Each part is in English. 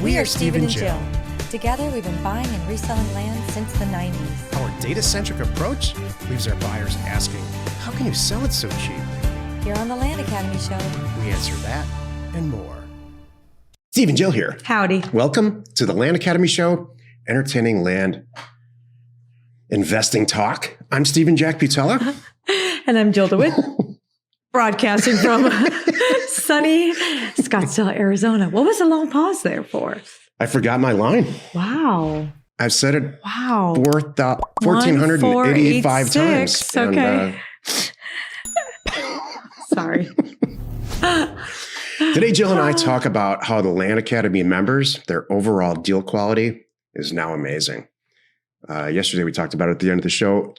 We are Steve and Jill. Together, we've been buying and reselling land since the 90s. Our data-centric approach leaves our buyers asking, how can you sell it so cheap? Here on the Land Academy Show, We answer that and more. Steve and Jill here. Howdy. Welcome to the Land Academy Show, entertaining land investing talk. I'm Stephen Jack Putella. And I'm Jill DeWitt, broadcasting from sunny Scottsdale, Arizona. What was the long pause there for? I forgot my line. Wow. I've said it Wow. 1,485 times. Okay. Sorry. Today, Jill and I talk about how the Land Academy members, their overall deal quality is now amazing. Yesterday, we talked about it at the end of the show.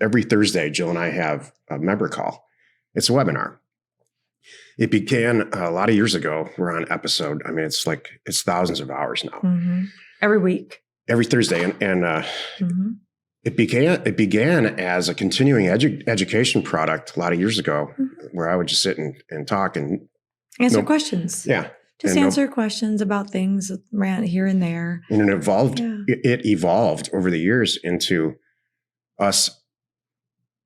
Every Thursday, Jill and I have a member call. It's a webinar. It began a lot of years ago. We're on episode. I mean, it's thousands of hours now. Mm-hmm. Every week. Every Thursday. And it began as a continuing education product a lot of years ago, where I would just sit and talk and answer questions. Yeah. Just answer questions about things around here and there. And it evolved. Yeah. It evolved over the years into us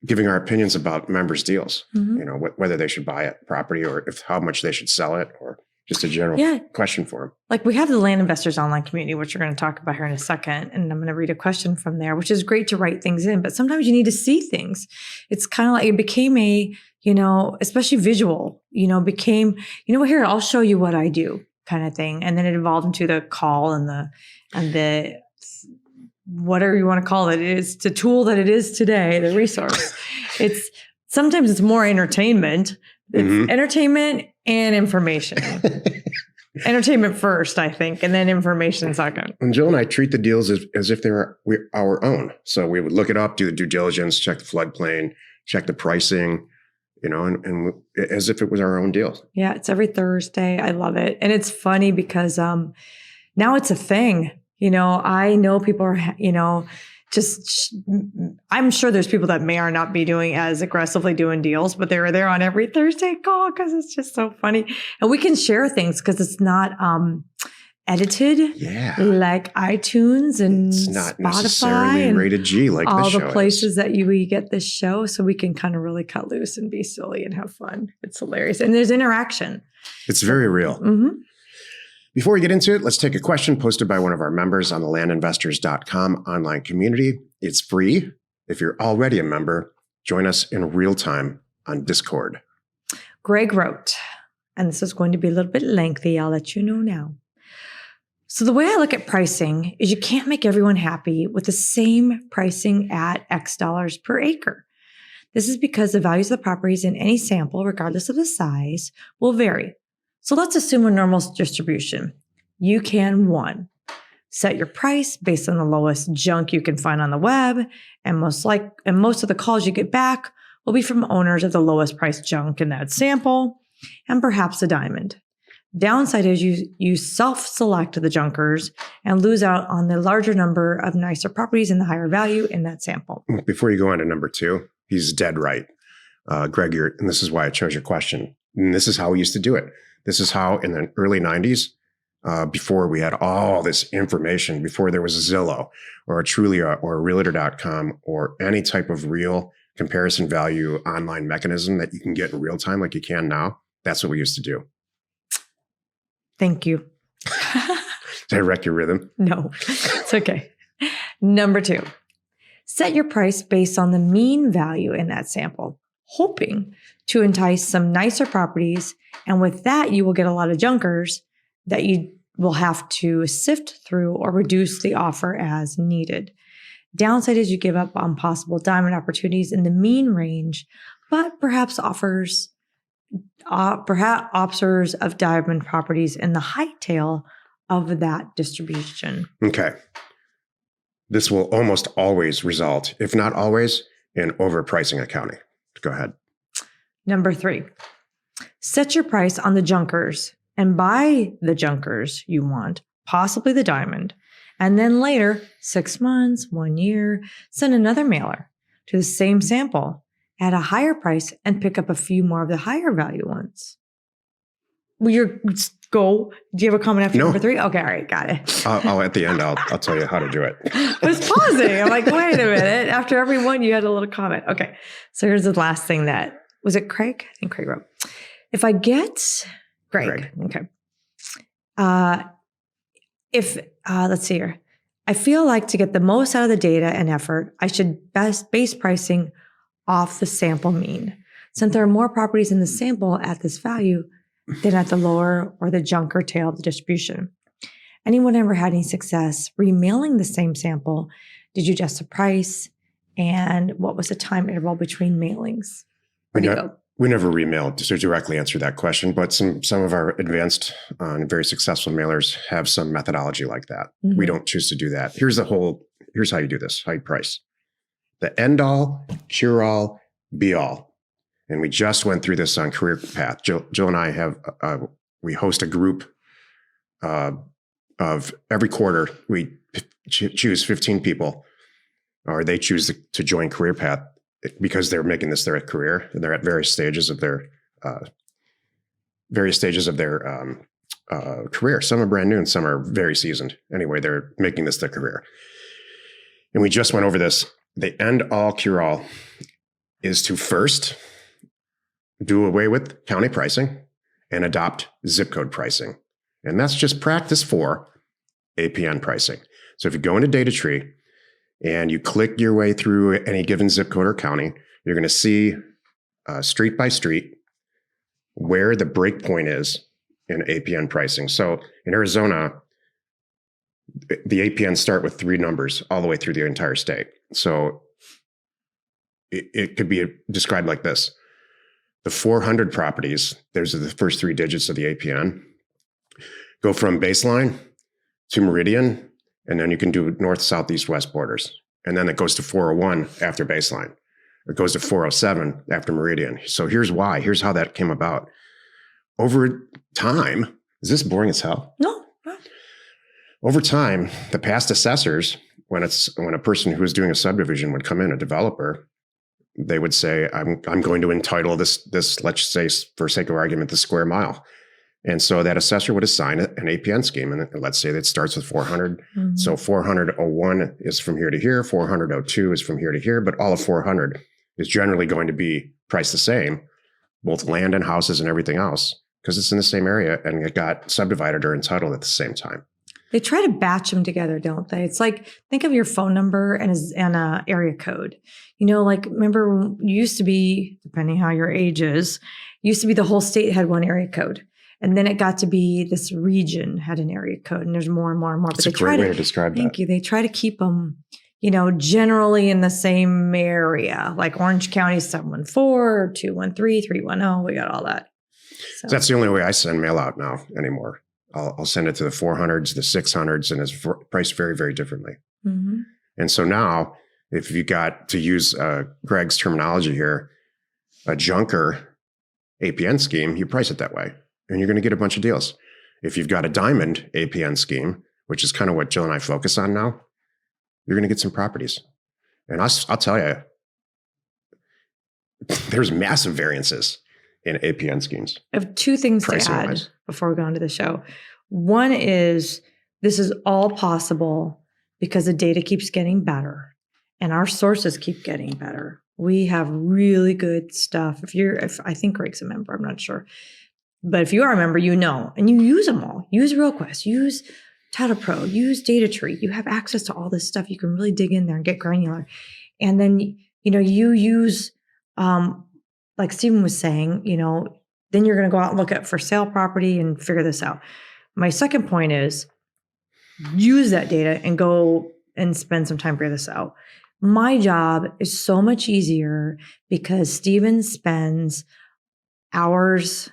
giving our opinions about members' deals. You know, whether they should buy a property or how much they should sell it, or just a general question for them. Like we have the Land Investors Online community, which we're going to talk about here in a second. And I'm going to read a question from there, which is great to write things in. But sometimes you need to see things. It's kind of like it became a, especially visual, became, here, I'll show you what I do kind of thing. And then it evolved into the call and the whatever you want to call it. It's the tool that it is today, the resource. Sometimes it's more entertainment. It's entertainment and information. Entertainment first, I think, and then information second. And Jill and I treat the deals as if they were our own. So we would look it up, do the due diligence, check the floodplain, check the pricing, and as if it was our own deal. Yeah, it's every Thursday. I love it. And it's funny because now it's a thing. I know people are, I'm sure there's people that may or not be doing as aggressively doing deals, but they're there on every Thursday call because it's just so funny. And we can share things because it's not edited like iTunes and it's not Spotify necessarily and rated G like all this show the places that we get this show. So we can kind of really cut loose and be silly and have fun. It's hilarious. And there's interaction. It's very real. Before we get into it, let's take a question posted by one of our members on the landinvestors.com online community. It's free. If you're already a member, join us in real time on Discord. Greg wrote, and this is going to be a little bit lengthy. I'll let you know now. So the way I look at pricing is you can't make everyone happy with the same pricing at X dollars per acre. This is because the values of the properties in any sample, regardless of the size, will vary. So let's assume a normal distribution. You can, 1, set your price based on the lowest junk you can find on the web, and most of the calls you get back will be from owners of the lowest priced junk in that sample, and perhaps a diamond. Downside is you self-select the junkers and lose out on the larger number of nicer properties and the higher value in that sample. Before you go on to number 2, he's dead right. Greg, and this is why I chose your question. And this is how we used to do it. This is how in the early 90s, before we had all this information, before there was a Zillow or a Trulia or a Realtor.com or any type of real comparison value online mechanism that you can get in real time like you can now, that's what we used to do. Thank you. Did I wreck your rhythm? No, it's okay. Number 2, set your price based on the mean value in that sample, hoping to entice some nicer properties. And with that, you will get a lot of junkers that you will have to sift through or reduce the offer as needed. Downside is you give up on possible diamond opportunities in the mean range, but perhaps offers of diamond properties in the high tail of that distribution. Okay. This will almost always result, if not always, in overpricing accounting. Go ahead. Number 3, set your price on the junkers and buy the junkers you want, possibly the diamond. And then later, 6 months, 1 year, send another mailer to the same sample at a higher price and pick up a few more of the higher value ones. You're Go. Do you have a comment after No. number 3? Okay, all right, got it. I'll at the end, I'll tell you how to do it. I was pausing. I'm like, wait a minute. After every one, you had a little comment. Okay. So here's the last thing that, was it Craig? I think Craig wrote. If I get, Greg. Okay. Let's see here. I feel like to get the most out of the data and effort, I should base pricing off the sample mean. Since there are more properties in the sample at this value than at the lower or the junker tail of the distribution. Anyone ever had any success remailing the same sample? Did you adjust the price? And what was the time interval between mailings? Where'd you go? We never remailed to directly answer that question, but some of our advanced and very successful mailers have some methodology like that. Mhm. We don't choose to do that. Here's how you do this, how you price. The end all, cure all, be all. And we just went through this on Career Path. Jill and I have, we host a group of every quarter. We choose 15 people, or they choose to join Career Path because they're making this their career. And they're at various stages of their career. Some are brand new and some are very seasoned. Anyway, they're making this their career. And we just went over this. The end all cure all is to first do away with county pricing and adopt zip code pricing. And that's just practice for APN pricing. So if you go into Data Tree and you click your way through any given zip code or county, you're going to see street by street where the breakpoint is in APN pricing. So in Arizona, the APNs start with 3 numbers all the way through the entire state. So it could be described like this. The 400 properties, those are the first 3 digits of the APN, go from baseline to meridian, and then you can do north, south, east, west borders. And then it goes to 401 after baseline. It goes to 407 after meridian. So here's why. Here's how that came about. Over time, is this boring as hell? No. Over time, the past assessors, when a person who is doing a subdivision would come in, a developer, they would say, I'm going to entitle this, let's say for sake of argument, the square mile. And so that assessor would assign an APN scheme. And let's say that starts with 400. Mm-hmm. So 400.01 is from here to here. 400.02 is from here to here. But all of 400 is generally going to be priced the same, both land and houses and everything else, because it's in the same area and it got subdivided or entitled at the same time. They try to batch them together, don't they? It's like, think of your phone number and a area code. You know, like, remember, you used to be, depending how your age is, used to be the whole state had one area code. And then it got to be this region had an area code, and there's more and more and more. It's a great way to describe that. Thank you. They try to keep them, generally in the same area. Like Orange County 714, 213, 310. We got all that. So That's the only way I send mail out now anymore. I'll send it to the 400s, the 600s, and it's priced very, very differently. Mm-hmm. And so now, if you got to use Greg's terminology here, a junker APN scheme, you price it that way, and you're going to get a bunch of deals. If you've got a diamond APN scheme, which is kind of what Jill and I focus on now, you're going to get some properties. And I'll tell you, there's massive variances in APN schemes. I have 2 things to Pricing add wise. before we go on to the show. One is this is all possible because the data keeps getting better and our sources keep getting better. We have really good stuff. If I think Greg's a member, I'm not sure. But if you are a member, and you use them all. Use RealQuest, use Title Pro, use Data Tree. You have access to all this stuff. You can really dig in there and get granular. And then, you use, like Stephen was saying, then you're going to go out and look at for sale property and figure this out. My second point is use that data and go and spend some time figure this out. My job is so much easier because Stephen spends hours,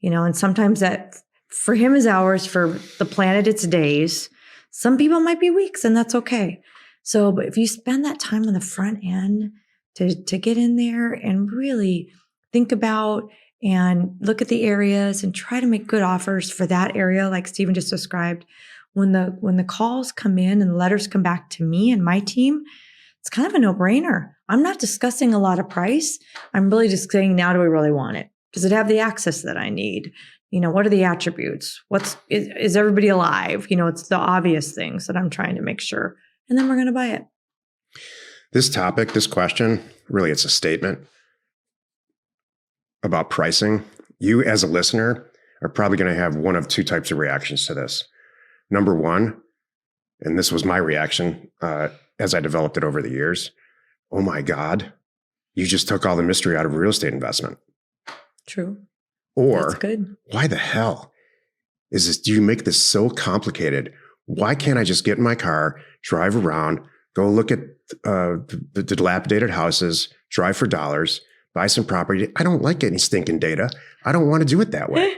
and sometimes that for him is hours, for the planet it's days. Some people might be weeks, and that's okay. So, but if you spend that time on the front end to get in there and really think about and look at the areas and try to make good offers for that area, like Stephen just described, when the calls come in and the letters come back to me and my team, it's kind of a no-brainer. I'm not discussing a lot of price. I'm really just saying, now do we really want it? Does it have the access that I need? What are the attributes? Is everybody alive? It's the obvious things that I'm trying to make sure. And then we're going to buy it. This topic, this question, really, it's a statement about pricing. You as a listener are probably going to have one of two types of reactions to this. Number one, and this was my reaction as I developed it over the years. Oh my God, you just took all the mystery out of real estate investment. True. Or that's good. Why the hell is this? Do you make this so complicated? Why can't I just get in my car, drive around, go look at the dilapidated houses, drive for dollars, buy some property? I don't like getting stinking data. I don't want to do it that way.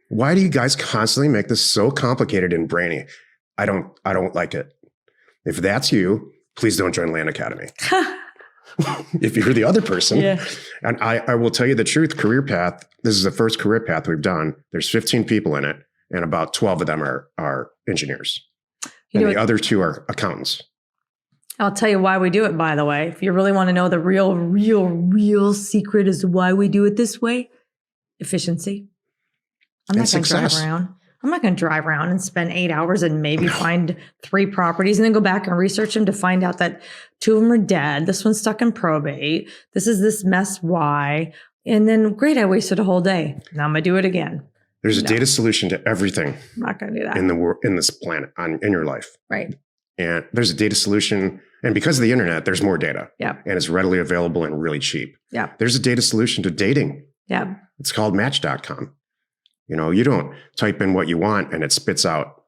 Why do you guys constantly make this so complicated and brainy? I don't like it. If that's you, please don't join Land Academy. If you're the other person, and I will tell you the truth, career path, this is the first career path we've done. There's 15 people in it, and about 12 of them are engineers. And the other 2 are accountants. I'll tell you why we do it, by the way. If you really want to know the real secret as to why we do it this way, efficiency. I'm not going to drive around. I'm not going to drive around and spend 8 hours and maybe find 3 properties and then go back and research them to find out that 2 of them are dead. This one's stuck in probate. This is this mess. Why? And then, great, I wasted a whole day. Now I'm going to do it again. There's a data solution to everything. I'm not going to do that. In this planet, in your life. Right. And there's a data solution. And because of the internet, there's more data. Yeah. And it's readily available and really cheap. Yeah. There's a data solution to dating. Yeah. It's called Match.com. You don't type in what you want and it spits out,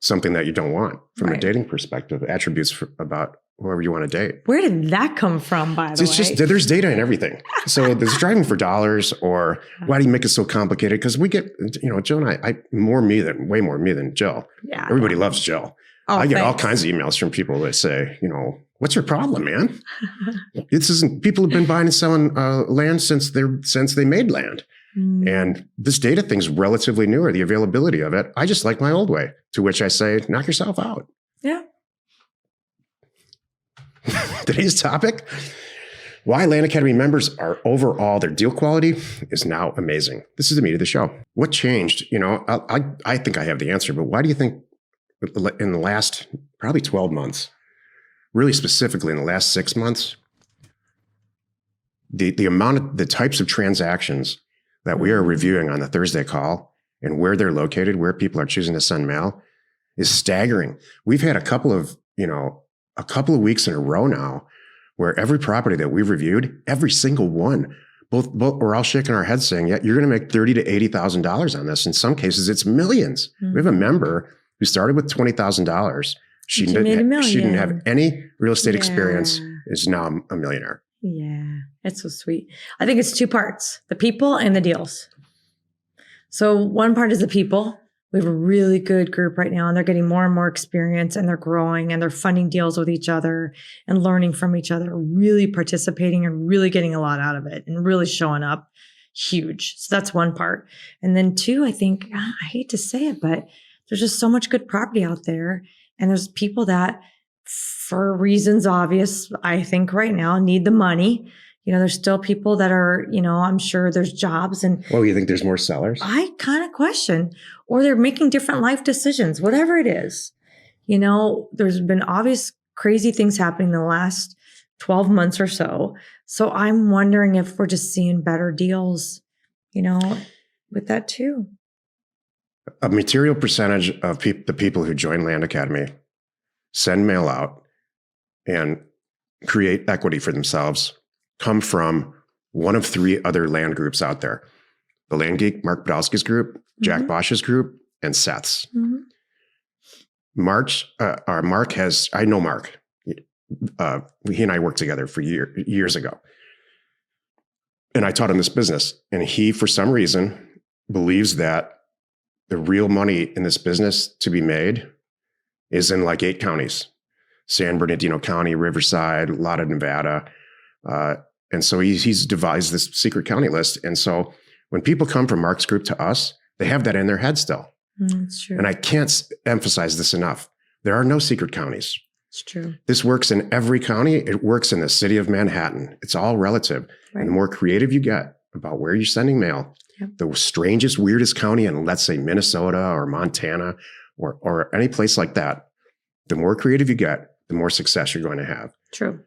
something that you don't want from a dating perspective, attributes about whoever you want to date. Where did that come from, by the way? It's just, there's data in everything. So there's driving for dollars, or why do you make it so complicated? Because we get, Jill and I way more me than Jill. Yeah. Everybody loves Jill. Oh, I get all kinds of emails from people that say, what's your problem, man? People have been buying and selling land since they made land. And this data thing's relatively newer, the availability of it. I just like my old way, to which I say, knock yourself out. Yeah. Today's topic, why Land Academy members are overall, their deal quality is now amazing. This is the meat of the show. What changed? I think I have the answer, but why do you think in the last probably 12 months, really specifically in the last 6 months, the amount of the types of transactions that we are reviewing on the Thursday call and where they're located, where people are choosing to send mail, is staggering. We've had a couple of weeks in a row now where every property that we've reviewed, every single one, both we're all shaking our heads saying, yeah, you're going to make $30,000 to $80,000 on this. In some cases, it's millions. We have a member who started with $20,000. She didn't have any real estate experience, is now a millionaire. Yeah, it's so sweet. I think it's 2 parts, the people and the deals. So one part is the people. We have a really good group right now, and they're getting more and more experience, and they're growing, and they're funding deals with each other and learning from each other, really participating and really getting a lot out of it and really showing up huge. So that's one part. And then 2, I think, I hate to say it, but there's just so much good property out there. And there's people that, for reasons obvious, I think right now, need the money. There's still people that are, I'm sure there's jobs and. Well, you think there's more sellers? I kind of question, or they're making different life decisions, whatever it is. There's been obvious crazy things happening in the last 12 months or so. So I'm wondering if we're just seeing better deals, with that too. A material percentage of the people who join Land Academy send mail out and create equity for themselves come from one of 3 other land groups out there. The Land Geek, Mark Podolsky's group, Jack Bosch's group, and Seth's. Mark has, I know Mark. He and I worked together for years ago. And I taught him this business. And he, for some reason, believes that the real money in this business to be made is in like 8 counties: San Bernardino County, Riverside, a lot of Nevada. And so he's devised this secret county list. And so when people come from Mark's group to us, they have that in their head still. That's true. And I can't emphasize this enough. There are no secret counties. It's true. This works in every county. It works in the city of Manhattan. It's all relative. Right. And the more creative you get about where you're sending mail, Yep. the strangest, weirdest county in, let's say, Minnesota or Montana or any place like that, the more creative you get, the more success you're going to have. True.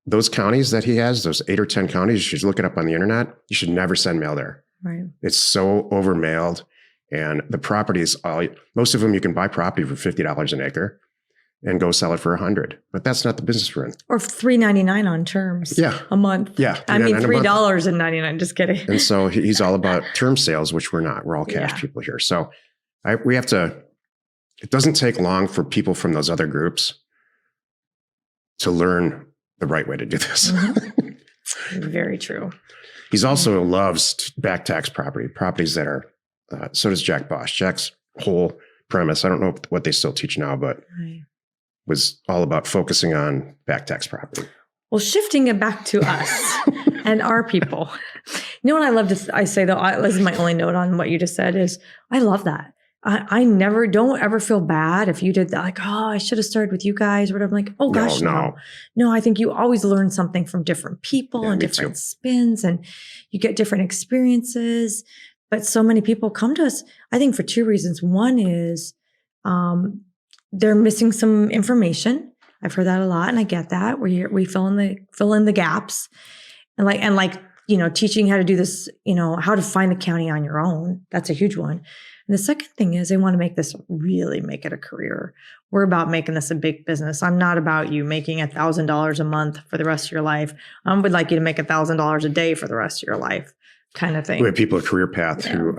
Those counties that he has, those 8 or 10 counties, you should look it up on the internet. You should never send mail there. Right. It's so overmailed. And the properties, most of them, you can buy property for $50 an acre and go sell it for $100. But that's not the business we're in. Or $3.99 on terms. Yeah. A month. Yeah. I mean, $3.99 a month. $3.99. Just kidding. And so he's all about term sales, which we're not. We're all cash Yeah. people here. So we have to, it doesn't take long for people from those other groups to learn the right way to do this. Very true. He's also loves back tax properties that are, so does Jack Bosch. Jack's whole premise, I don't know what they still teach now, but Right. was all about focusing on back tax property. Well, shifting it back to us and our people. You know what I love to I say though, this is my only note on what you just said is I love that. I never, don't ever feel bad if you did that. Like, oh, I should have started with you guys or whatever. I'm like, oh gosh, no. I think you always learn something from different people Yeah, and me different too. spins and you get different experiences. But so many people come to us, I think for two reasons. One is they're missing some information. I've heard that a lot and I get that. We fill in the gaps and like, you know, teaching how to do this, you know, how to find the county on your own. That's a huge one. And the second thing is they want to make this really make it a career. We're about making this a big business. I'm not about you making $1,000 a month for the rest of your life. I would like you to make $1,000 a day for the rest of your life kind of thing. We have people at Career Path who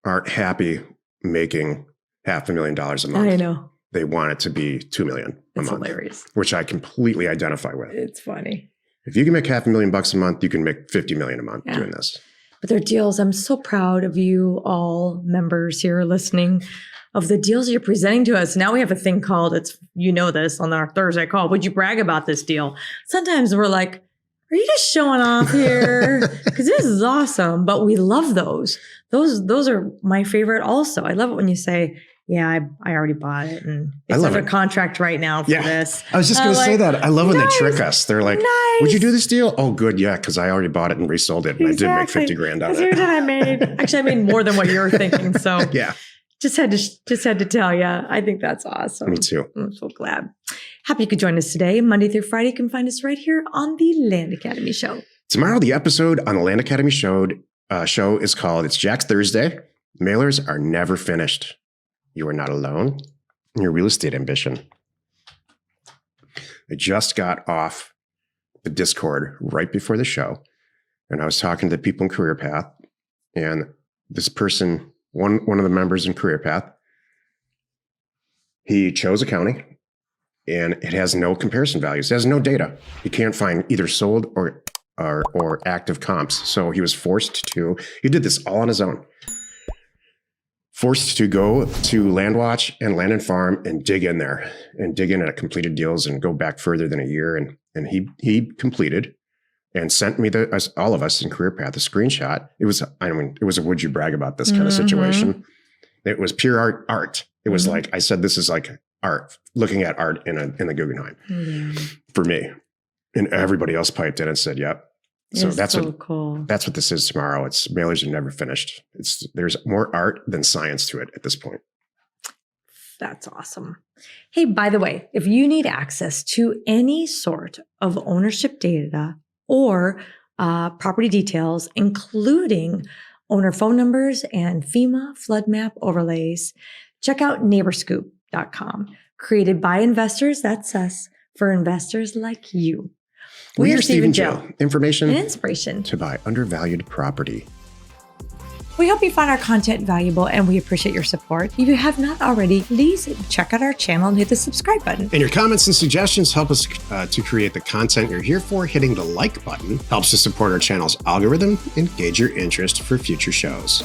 aren't happy making $500,000 a month. I know. They want it to be $2 million a It's month, hilarious. which I completely identify with. It's funny. If you can make $500,000 a month, you can make $50 million a month Yeah. doing this. But they're deals. I'm so proud of you all members here listening of the deals you're presenting to us. Now we have a thing called, you know this on our Thursday call. Would you brag about this deal? Sometimes we're like, are you just showing off here? Because this is awesome. But we love those. Those are my favorite also. I love it when you say, yeah, I already bought it. And I it's love under it. contract right now for this. I was just going to say that. I love when they trick us. They're like, nice. would you do this deal? Oh, good. Yeah, because I already bought it and resold it. And I did make Exactly. $50,000 on Because here's it. what I made. Actually, I made more than what you were thinking. So Yeah, just had to tell you. I think that's awesome. me too. I'm so glad. Happy you could join us today. Monday through Friday, you can find us right here on the Land Academy Show. Tomorrow, the episode on the Land Academy show is called It's Jack's Thursday. Mailers are never finished. You are not alone in your real estate ambition. I just got off the Discord right before the show, and I was talking to people in Career Path, and this person, one of the members in Career Path, he chose a county, and it has no comparison values. It has no data. You can't find either sold or active comps. So he was forced to, he did this all on his own. Forced to go to LandWatch and Land and Farm and dig in there and dig in at completed deals and go back further than a year. And he completed and sent me all of us in Career Path a screenshot. It was a would you brag about this kind of situation. It was pure art. It was like, I said, this is like art, looking at art in the Guggenheim for me. And everybody else piped in and said, yep. So that's cool. That's what this is tomorrow. It's mailers are never finished. There's more art than science to it at this point. That's awesome. Hey, by the way, if you need access to any sort of ownership data or property details, including owner phone numbers and FEMA flood map overlays, check out neighborscoop.com. Created by investors, that's us, for investors like you. We are Steve and Jill. Information and inspiration to buy undervalued property. We hope you find our content valuable and we appreciate your support. If you have not already, please check out our channel and hit the subscribe button. And your comments and suggestions help us to create the content you're here for. Hitting the like button helps to support our channel's algorithm and gauge your interest for future shows.